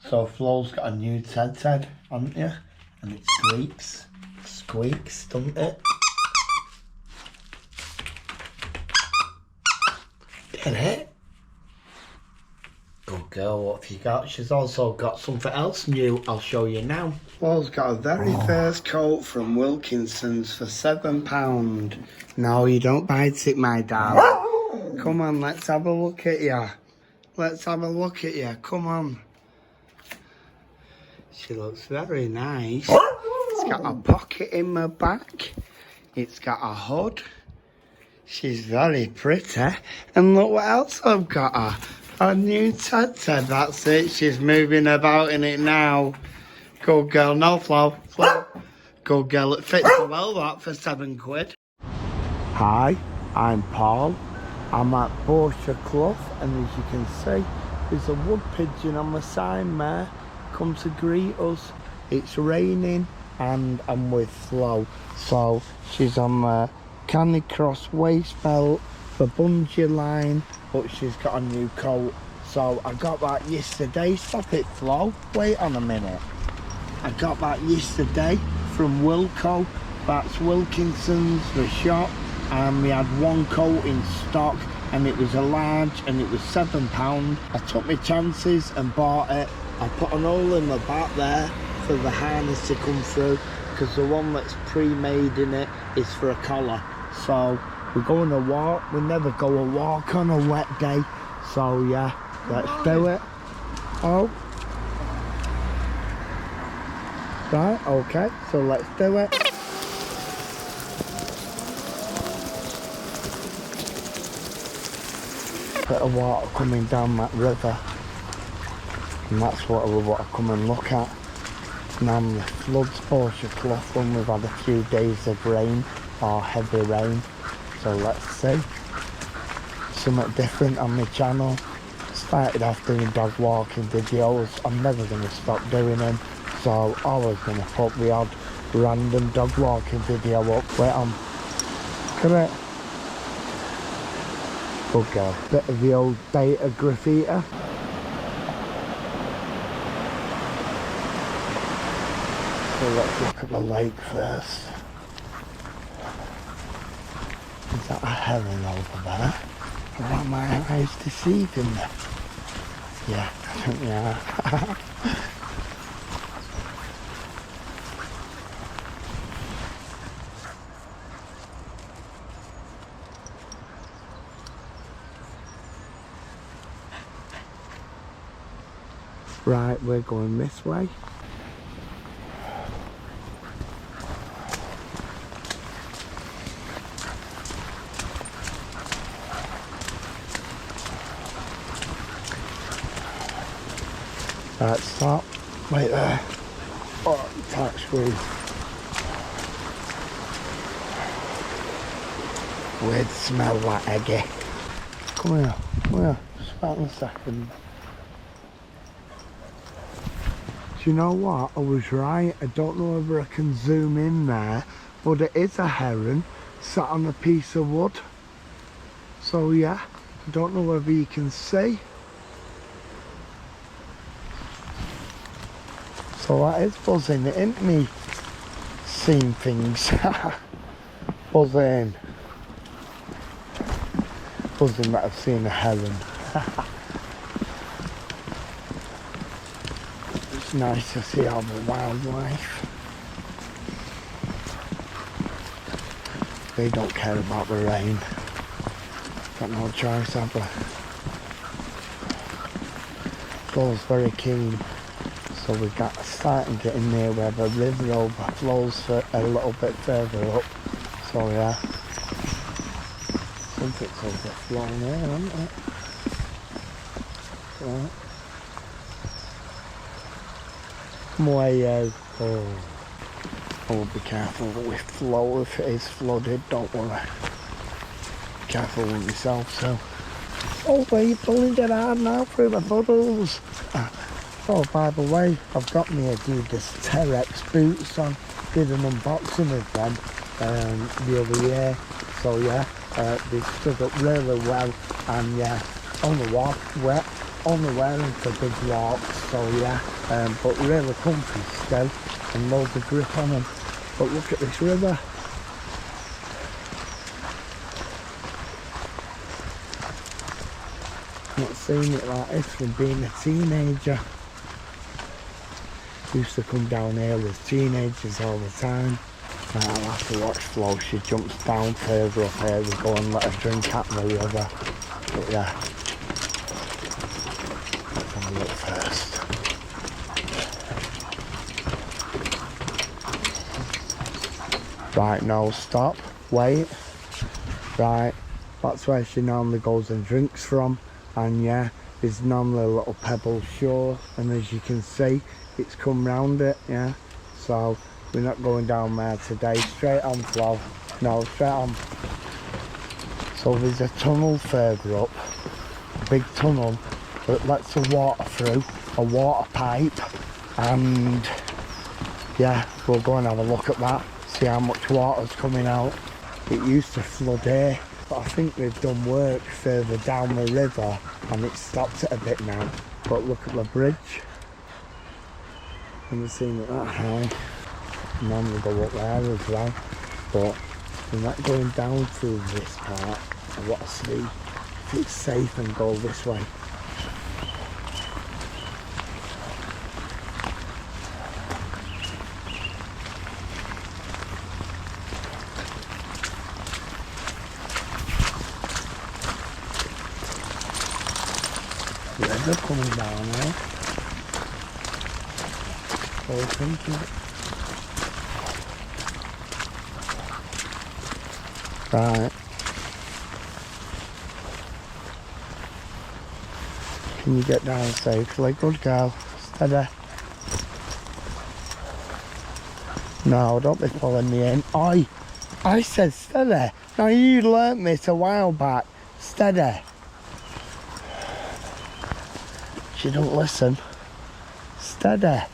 So Flo's got a new Ted, haven't you? And it squeaks, doesn't it? Get it? Good girl, what have you got? She's also got something else new, I'll show you now. Flo's got a very first coat from Wilkinson's for £7. No, you don't bite it, my darling. Come on, let's have a look at you. Let's have a look at you, come on. She looks very nice. It's got a pocket in my back. It's got a hood. She's very pretty. And look what else I've got her. A new Ted. That's it. She's moving about in it now. Good girl. No, Flo. Good girl. It fits well, that, for £7. Hi, I'm Paul. I'm at Boarshaw Clough. And as you can see, there's a wood pigeon on the sign there. Come to greet us. It's raining and I'm with Flo. So she's on the Candy Cross waist belt, the bungee line, but she's got a new coat. So I got that yesterday. Stop it, Flo. Wait on a minute. I got that yesterday from Wilco. That's Wilkinson's, the shop. And we had one coat in stock and it was a large and it was £7. I took my chances and bought it. I put an hole in the back there for the harness to come through because the one that's pre-made in it is for a collar. So we're going to walk. We never go a walk on a wet day. So yeah, let's do it. Oh. Right, okay, so let's do it. Bit of water coming down that river. And that's what we want to come and look at. Now the floods, Boarshaw Clough, when we've had a few days of rain or heavy rain. So let's see. Something different on my channel. Started off doing dog walking videos. I'm never going to stop doing them. So always going to put the odd random dog walking video up. Wait on. Look at it. Good girl. Bit of the old data graffiti. So let's look at the lake first. Is that a heron over there? Or are my eyes deceiving me? Yeah, I think they are. Right, we're going this way. Right, stop. Wait there. Oh, touch screen. Weird smell, that eggy. Come here, come here. Just wait a second. Do you know what? I was right. I don't know whether I can zoom in there, but it is a heron sat on a piece of wood. So yeah, I don't know whether you can see. So that is buzzing, it ain't me seeing things. Buzzing. Buzzing that I've seen a heron. It's nice to see all the wildlife. They don't care about the rain. Got no choice, have they? Flo's very keen. So we got starting getting near where the river overflows a little bit further up. So yeah, something's overflowing there, isn't it? Right. Come away, yo. Oh, be careful with flow if it is flooded. Don't worry. Be careful with yourself. So, oh, where you pulling it hard now through the puddles? Oh, by the way, I've got my Adidas T-Rex boots on. Did an unboxing of them the other year. So yeah, they stood up really well. And yeah, on the walk, wet. only wear them for big walks, so yeah, but really comfy still, and loads of grip on them. But look at this river. Not seen it like this from being a teenager. Used to come down here with teenagers all the time. I'll have to watch Flo. She jumps down further up here. We go and let her drink at the river. But yeah, let's have a look first. Right, no, stop, wait. Right, that's where she normally goes and drinks from. And yeah, there's normally a little pebble shore, and as you can see, it's come round it, yeah. So we're not going down there today. Straight on, Flo. No, straight on. So there's a tunnel further up, a big tunnel that lets the water through, a water pipe, and yeah, we'll go and have a look at that, see how much water's coming out. It used to flood here, but I think they've done work further down the river and it's stopped it a bit now. But look at the bridge. Never seen it that high. Normally go up there as well, but we're not going down through this part. I want to see if it's safe and go this way. River coming down here. Oh, thank you. Right. Can you get down safely? Good girl. Steady. No, don't be pulling me in. Oi! I said steady. Now you learnt this a while back. Steady. She don't listen. Steady.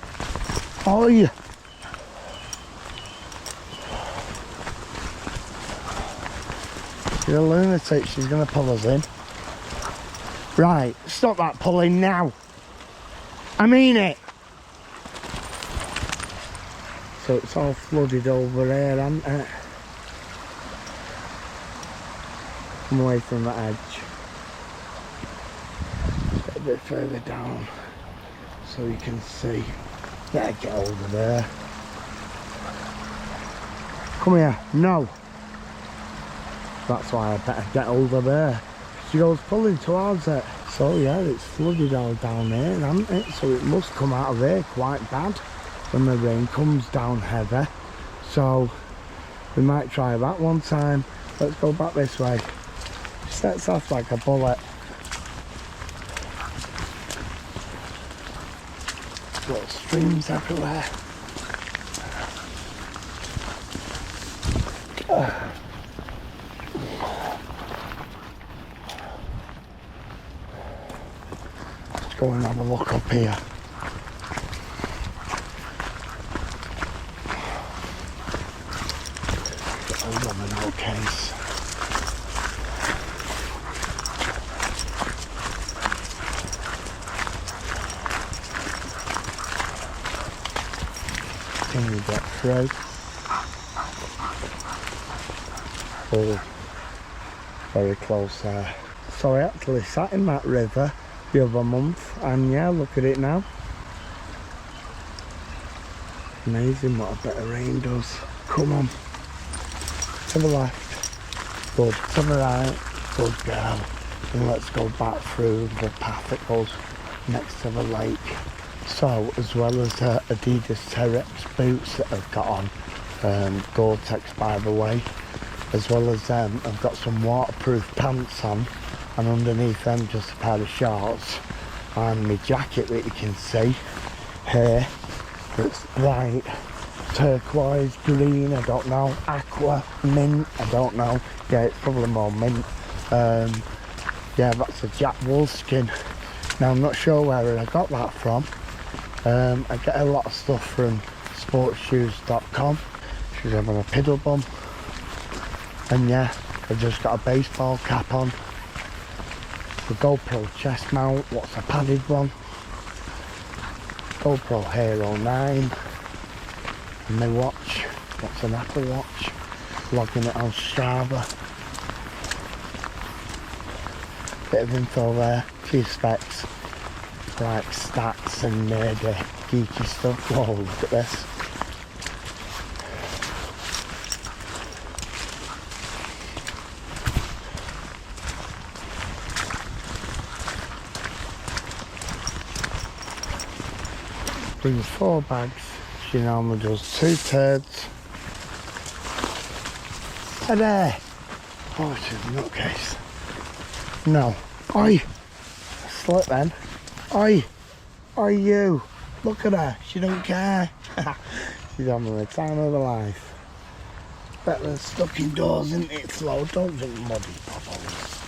Oi! She's a lunatic, she's gonna pull us in. Right, stop that pulling now. I mean it. So it's all flooded over here, hasn't it? Come away from the edge. Get a bit further down so you can see. Yeah, get over there. Come here. No. That's why I better get over there. She goes pulling towards it. So yeah, it's flooded all down here, hasn't it? So it must come out of here quite bad when the rain comes down heavy. So we might try that one time. Let's go back this way. She sets off like a bullet. Little streams everywhere. Let's go and have a look up here. Get a domino case. Can we get through? Oh, very close there. So I actually sat in that river the other month, and yeah, look at it now. Amazing what a bit of rain does. Come on. To the left. Good. To the right. Good girl. And let's go back through the path that goes next to the lake. So, as well as Adidas Terex boots that I've got on, Gore-Tex by the way, as well as them, I've got some waterproof pants on, and underneath them just a pair of shorts, and my jacket that you can see here, it's bright turquoise, green, I don't know, aqua, mint, I don't know, yeah, it's probably more mint. Yeah, that's a Jack Wolfskin. Now I'm not sure where I got that from. I get a lot of stuff from sportshoes.com. She's having a piddle bum. And yeah, I've just got a baseball cap on. the GoPro chest mount, what's a padded one, GoPro Hero 9, and my watch, what's an Apple Watch, logging it on Strava. Bit of info there, few specs, like stats and maybe geeky stuff. Whoa, look at this. Brings 4 bags, she normally does 2 turds. Hey there! Oh, she's a nutcase. No. Oi! Slut then. Oi! Oi you! Look at her, she don't care. She's having the time of her life. Better than stuck indoors, isn't it, Flo? Don't drink muddy bubbles.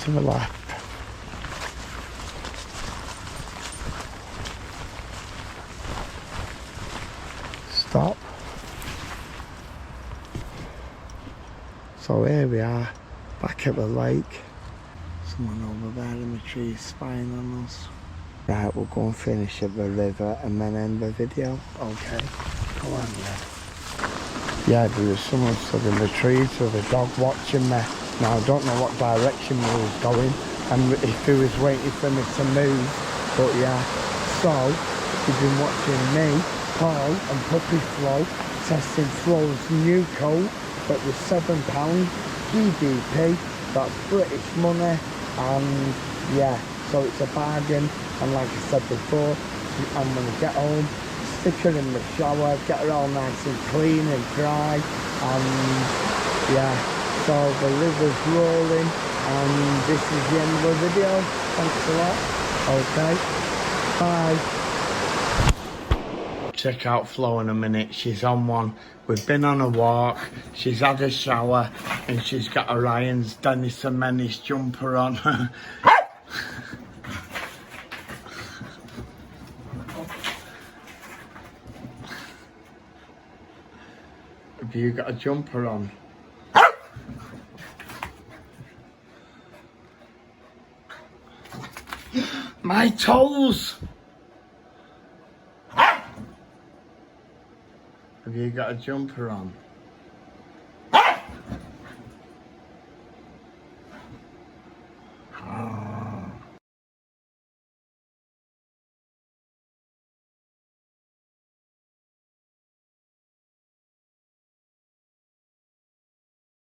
To the left. Stop. So here we are, back at the lake. Someone over there in the trees spying on us. Right, we'll go and finish at the river and then end the video. Okay, come on then. Yeah, there was someone stood in the trees with a dog watching me. Now I don't know what direction we was going and if he was waiting for me to move, but yeah. So, he's been watching me, Paul and Puppy Flo testing Flo's new coat that was £7 GBP, that's British money, and yeah, so it's a bargain. And like I said before, I'm going to get home, stick her in the shower, get her all nice and clean and dry, and yeah. So the river's rolling, and this is the end of the video. Thanks a lot. Okay, bye. Check out Flo in a minute. She's on one. We've been on a walk. She's had a shower, and she's got her Ryan's Dennis and Menace jumper on. Have you got a jumper on? My toes! Have you got a jumper on?